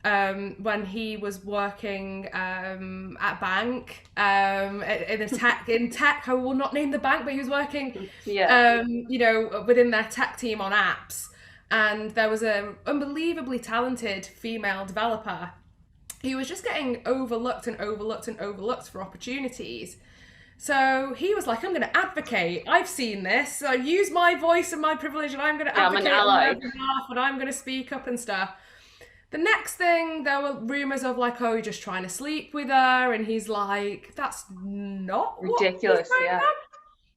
when he was working at bank in tech, I will not name the bank, but he was working you know, within their tech team on apps, and there was an unbelievably talented female developer who was just getting overlooked for opportunities. So he was like, I'm going to advocate. I've seen this. So I use my voice and my privilege, and I'm going to advocate on their behalf, and I'm going to speak up and stuff. The next thing, there were rumours of like, oh, you're just trying to sleep with her. And he's like, that's not ridiculous, yeah.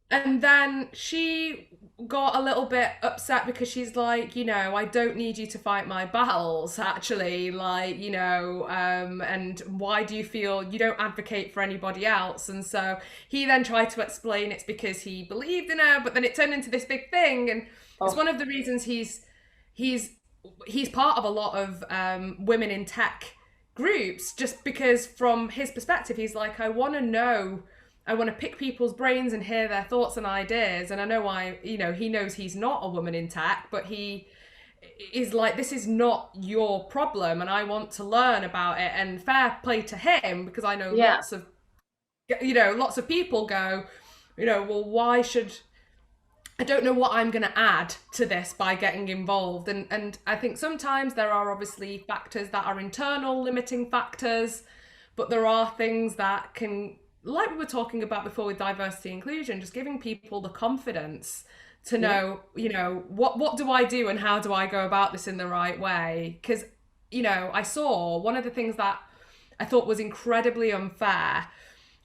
And then she got a little bit upset because she's like, you know, I don't need you to fight my battles, actually. Like, you know, and why do you feel you don't advocate for anybody else? And so he then tried to explain it's because he believed in her, but then it turned into this big thing. And it's one of the reasons he's part of a lot of women in tech groups, just because from his perspective, he's like, I want to pick people's brains and hear their thoughts and ideas. And I know he knows he's not a woman in tech, but he is like, this is not your problem, and I want to learn about it. And fair play to him, because I know lots of people go, you know, well, I don't know what I'm going to add to this by getting involved. And I think sometimes there are obviously factors that are internal limiting factors, but there are things that can, like we were talking about before with diversity and inclusion, just giving people the confidence to know, you know, what do I do and how do I go about this in the right way? Because, you know, I saw one of the things that I thought was incredibly unfair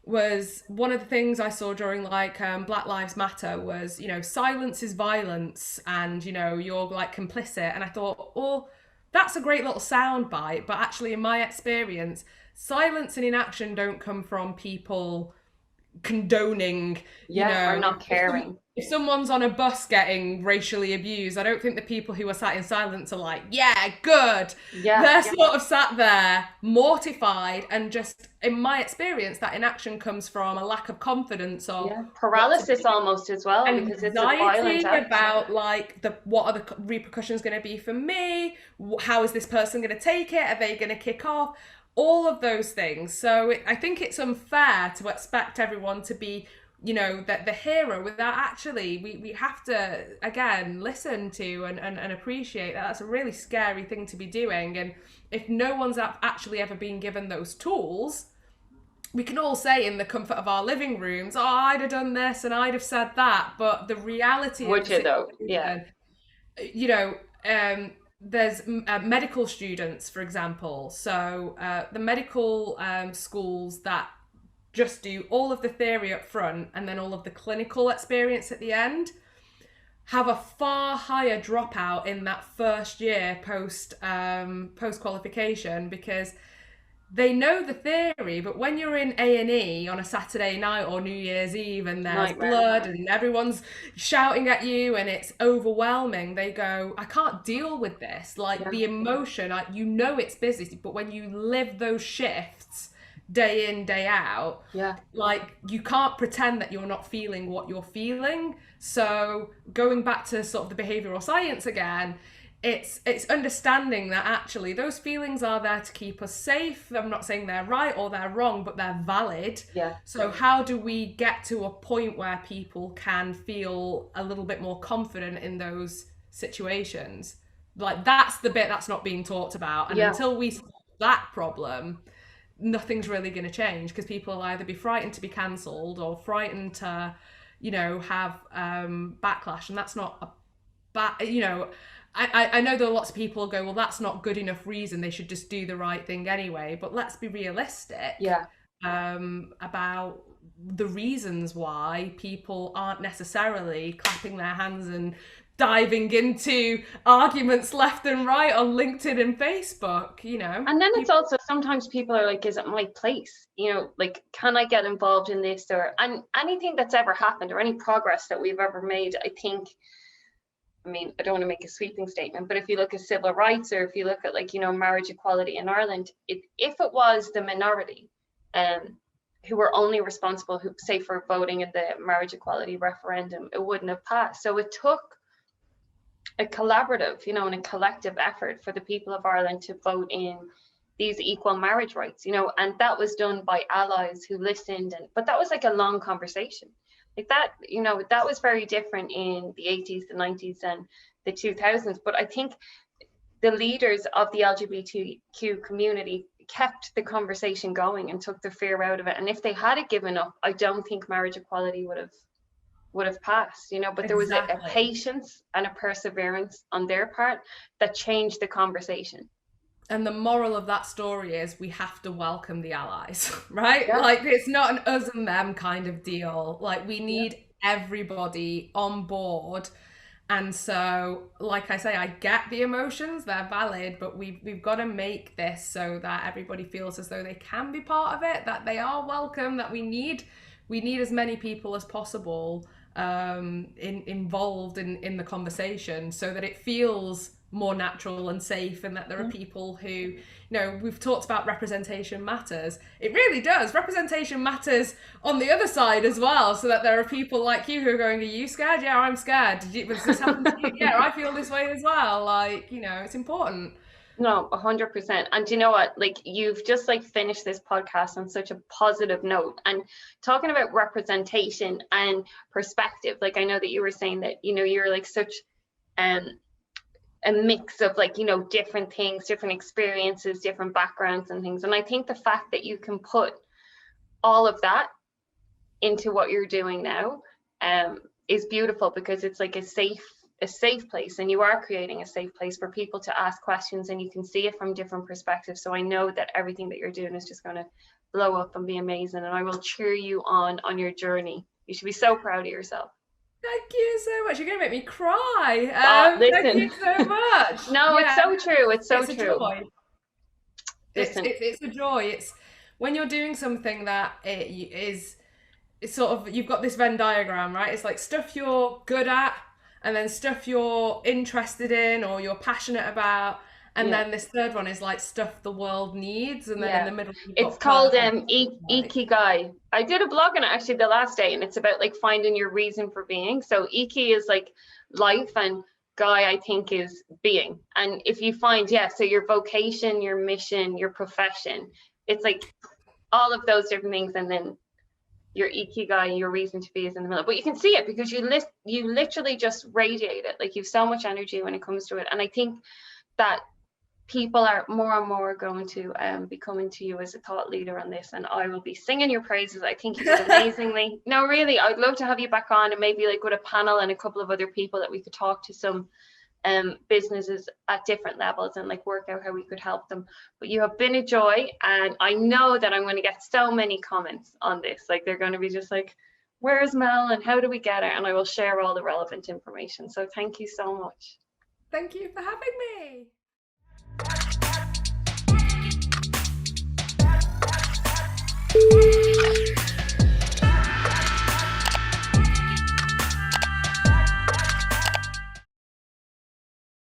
was one of the things I saw during like Black Lives Matter was, you know, silence is violence and, you know, you're like complicit. And I thought, oh, that's a great little sound bite. But actually, in my experience, silence and inaction don't come from people condoning, or not caring. If someone's on a bus getting racially abused, I don't think the people who are sat in silence are like, yeah, good. They're sort of sat there mortified, and just, in my experience, that inaction comes from a lack of confidence or paralysis almost as well, because it's a violent act. About like what are the repercussions going to be for me? How is this person going to take it? Are they going to kick off? All of those things. So I think it's unfair to expect everyone to be, the hero, without actually, we have to, again, listen to and appreciate that. That's a really scary thing to be doing. And if no one's actually ever been given those tools, we can all say in the comfort of our living rooms, oh, I'd have done this and I'd have said that. But the reality would you though? There's medical students, for example. So the medical schools that just do all of the theory up front and then all of the clinical experience at the end have a far higher dropout in that first year post qualification, because they know the theory, but when you're in A&E on a Saturday night or New Year's Eve and there's blood and everyone's shouting at you and it's overwhelming, they go, I can't deal with this. Like the emotion, it's busy, but when you live those shifts day in, day out, like you can't pretend that you're not feeling what you're feeling. So going back to sort of the behavioural science again, it's understanding that actually those feelings are there to keep us safe. I'm not saying they're right or they're wrong, but they're valid. So how do we get to a point where people can feel a little bit more confident in those situations? Like that's the bit that's not being talked about. And until we solve that problem, nothing's really going to change, because people will either be frightened to be cancelled or frightened to, have backlash. And that's not a bad, I know there are lots of people who go, well, that's not good enough reason, they should just do the right thing anyway. But let's be realistic about the reasons why people aren't necessarily clapping their hands and diving into arguments left and right on LinkedIn and Facebook, And then it's also, sometimes people are like, is it my place? Like, can I get involved in this? And anything that's ever happened or any progress that we've ever made, I think, I don't want to make a sweeping statement, but if you look at civil rights, or if you look at marriage equality in Ireland, if it was the minority who were only responsible, say for voting in the marriage equality referendum, it wouldn't have passed. So it took a collaborative, and a collective effort for the people of Ireland to vote in these equal marriage rights, and that was done by allies who listened. But that was like a long conversation. Like that, that was very different in the 80s, the 90s, and the 2000s. But I think the leaders of the LGBTQ community kept the conversation going and took the fear out of it. And if they had given up, I don't think marriage equality would have passed, but there was a patience and a perseverance on their part that changed the conversation. And the moral of that story is we have to welcome the allies, right? Like it's not an us and them kind of deal. Like we need everybody on board. And so, like I say, I get the emotions, they're valid, but we've got to make this so that everybody feels as though they can be part of it, that they are welcome, that we need as many people as possible involved in the conversation, so that it feels more natural and safe, and that there are people who, we've talked about representation matters. It really does. Representation matters on the other side as well, so that there are people like you who are going, are you scared? Yeah, I'm scared. Does this happen to you? Yeah, I feel this way as well. Like, it's important. No, 100%. And do you know what? Like, you've just finished this podcast on such a positive note, and talking about representation and perspective. Like, I know that you were saying that, you're like such a mix of different things, different experiences, different backgrounds and things. And I think the fact that you can put all of that into what you're doing now is beautiful, because it's like a safe place, and you are creating a safe place for people to ask questions, and you can see it from different perspectives. So I know that everything that you're doing is just going to blow up and be amazing, and I will cheer you on your journey. You should be so proud of yourself. Thank you so much. You're going to make me cry. Listen. Thank you so much. No, yeah. It's so true. It's so true. It's a joy. It's when you're doing something that is it's sort of, you've got this Venn diagram, right? It's like stuff you're good at, and then stuff you're interested in or you're passionate about. And then this third one is like stuff the world needs, and then in the middle you've it's got called ikigai. I did a blog on it actually the last day, and it's about like finding your reason for being. So iki is like life, and gai I think is being. And if you find so your vocation, your mission, your profession, it's like all of those different things, and then your ikigai, your reason to be, is in the middle. But you can see it because you literally just radiate it. Like, you've so much energy when it comes to it. And I think that people are more and more going to be coming to you as a thought leader on this, and I will be singing your praises. I think you did amazingly. No, really, I'd love to have you back on, and maybe like with a panel and a couple of other people that we could talk to some businesses at different levels and like work out how we could help them. But you have been a joy, and I know that I'm going to get so many comments on this. Like, they're going to be just like, where's Mel and how do we get her? And I will share all the relevant information. So thank you so much. Thank you for having me.